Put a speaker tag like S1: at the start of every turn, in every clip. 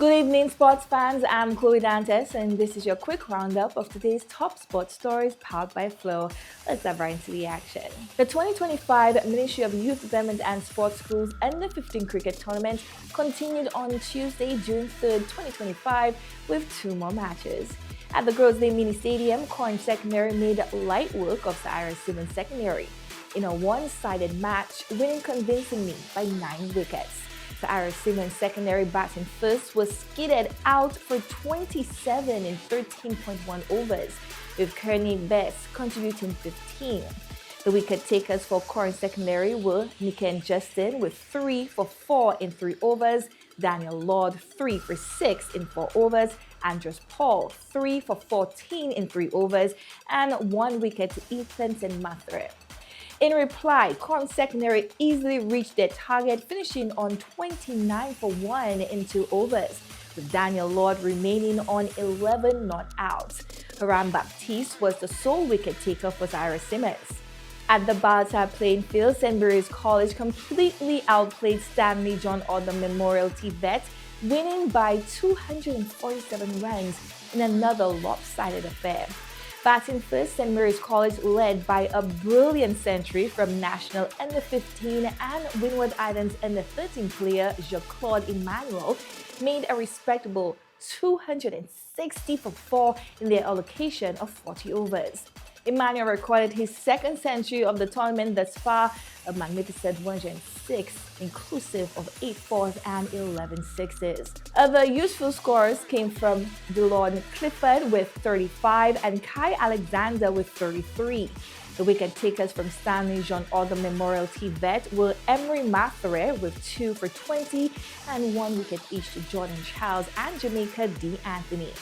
S1: Good evening, sports fans. I'm Chloe Dantes, and this is your quick roundup of today's top sports stories powered by Flow. Let's dive right into the action. The 2025 Ministry of Youth Development and Sports Schools Under 15 Cricket Tournament continued on Tuesday, June 3rd, 2025, with two more matches. At the Grosley Mini Stadium, Corn Secondary made light work of Cyrus Simmons Secondary in a one-sided match, winning convincingly by 9 wickets. Cyrus Simmons Secondary batting first was skidded out for 27 in 13.1 overs, with Kearney Best contributing 15. The wicket takers for Corn Secondary were Niken Justin with 3 for 4 in 3 overs, Daniel Lord 3 for 6 in 4 overs, Andres Paul 3 for 14 in 3 overs, and 1 wicket to Ethan Mathare. In reply, Corn Secondary easily reached their target, finishing on 29 for 1 in 2 overs, with Daniel Lord remaining on 11 not out. Haram Baptiste was the sole wicket taker for Cyrus Simmons. At the Barta playing field, St. Mary's College completely outplayed Stanley John Odom Memorial TVET, winning by 247 runs in another lopsided affair. Batting first, St. Mary's College led by a brilliant century from National Under 15 and Windward Islands Under 13 player Jacques-Claude Emmanuel made a respectable 260 for 4 in their allocation of 40 overs. Emmanuel recorded his second century of the tournament thus far, a magnificent 106, inclusive of 8 fours and 11 sixes. Other useful scores came from DeLon Clifford with 35 and Kai Alexander with 33. The wicket takers from Stanley John Odom Memorial TVET were Emery Mathare with 2 for 20 and 1 wicket each to Jordan Charles and Jamaica D. Anthony.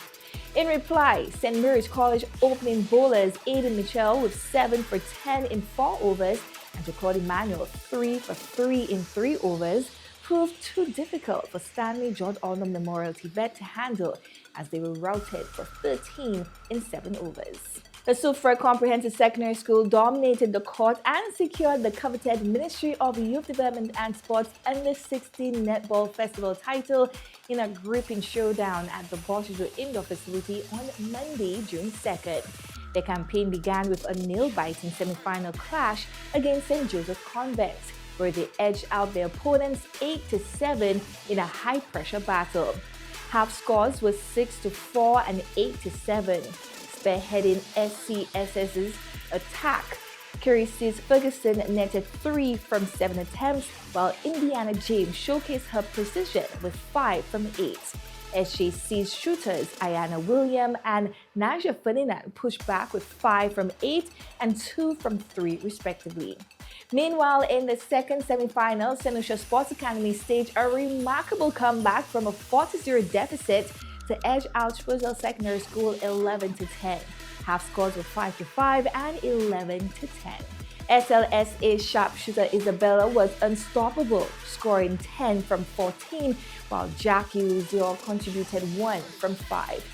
S1: In reply, St. Mary's College opening bowlers Aidan Mitchell with 7 for 10 in 4 overs and Jacques-Claude Emmanuel 3 for 3 in 3 overs proved too difficult for Stanley John Odom Memorial TVET to handle as they were routed for 13 in 7 overs. The Suffolk Comprehensive Secondary School dominated the court and secured the coveted Ministry of Youth Development and Sports Under 16 Netball Festival title in a gripping showdown at the Boshijo Indoor Facility on Monday, June 2nd. The campaign began with a nail-biting semi-final clash against St. Joseph Convent, where they edged out their opponents 8-7 in a high-pressure battle. Half scores were 6-4 and 8-7. Spearheading SCSS's attack, Carices Ferguson netted 3 from 7 attempts, while Indiana James showcased her precision with 5 from 8. SJC's shooters Ayana William and Naja Ferdinand pushed back with 5 from 8 and 2 from 3 respectively. Meanwhile, in the second semi-final, St. Lucia Sports Academy staged a remarkable comeback from a 4-0 deficit to edge out Shrewsbury Secondary School 11-10. Half scores were 5-5 and 11-10. SLSA sharpshooter Isabella was unstoppable, scoring 10 from 14, while Jackie Luzio contributed 1 from 5.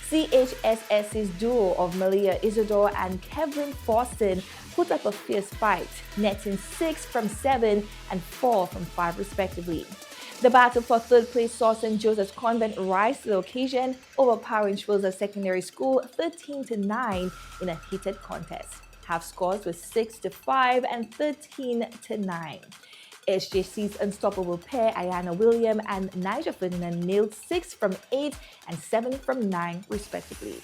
S1: CHSS's duo of Malia Isidore and Kevin Forston put up a fierce fight, netting 6 from 7 and 4 from 5 respectively. The battle for third place saw St. Joseph's Convent rise to the occasion, overpowering Shrewsbury Secondary School 13-9 in a heated contest. Half scores were 6-5 and 13-9. SJC's unstoppable pair, Ayana William and Nigel Ferdinand, nailed 6 from 8 and 7 from 9 respectively.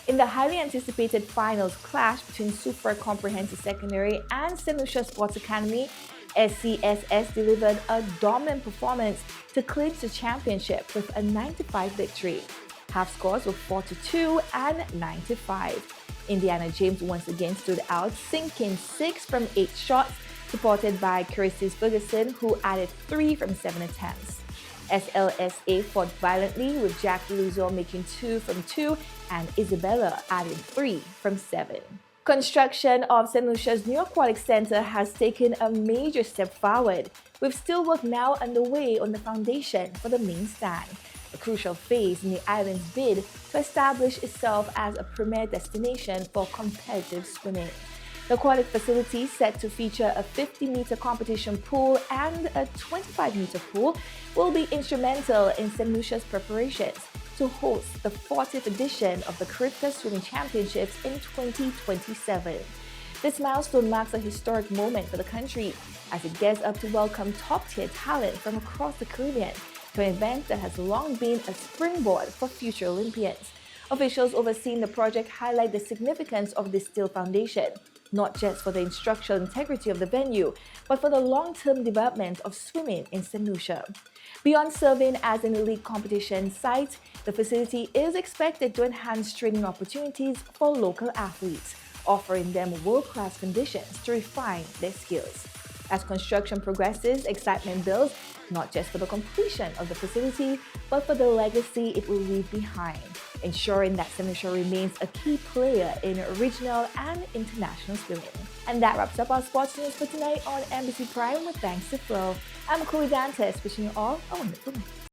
S1: In the highly anticipated finals clash between Suffolk Comprehensive Secondary and St. Lucia Sports Academy, SCSS delivered a dominant performance to clinch the championship with a 9-5 victory. Half scores were 4-2 and 9-5. Indiana James once again stood out, sinking 6 from 8 shots, supported by Carices Ferguson, who added 3 from 7 attempts. SLSA fought violently, with Jackie Luzio making 2 from 2 and Isabella adding 3 from 7. Construction of St. Lucia's new aquatic center has taken a major step forward, with still work now underway on the foundation for the main stand, a crucial phase in the island's bid to establish itself as a premier destination for competitive swimming. The aquatic facility, set to feature a 50-meter competition pool and a 25-meter pool, will be instrumental in St. Lucia's preparations to host the 40th edition of the Caribbean Swimming Championships in 2027. This milestone marks a historic moment for the country as it gears up to welcome top-tier talent from across the Caribbean to an event that has long been a springboard for future Olympians. Officials overseeing the project highlight the significance of this steel foundation, not just for the structural integrity of the venue, but for the long-term development of swimming in St. Lucia. Beyond serving as an elite competition site, the facility is expected to enhance training opportunities for local athletes, offering them world-class conditions to refine their skills. As construction progresses, excitement builds, not just for the completion of the facility, but for the legacy it will leave behind, ensuring that St. Lucia remains a key player in regional and international swimming. And that wraps up our sports news for tonight on NBC Prime with Thanks to Flo. I'm Chloe Dantes, wishing you all a wonderful night.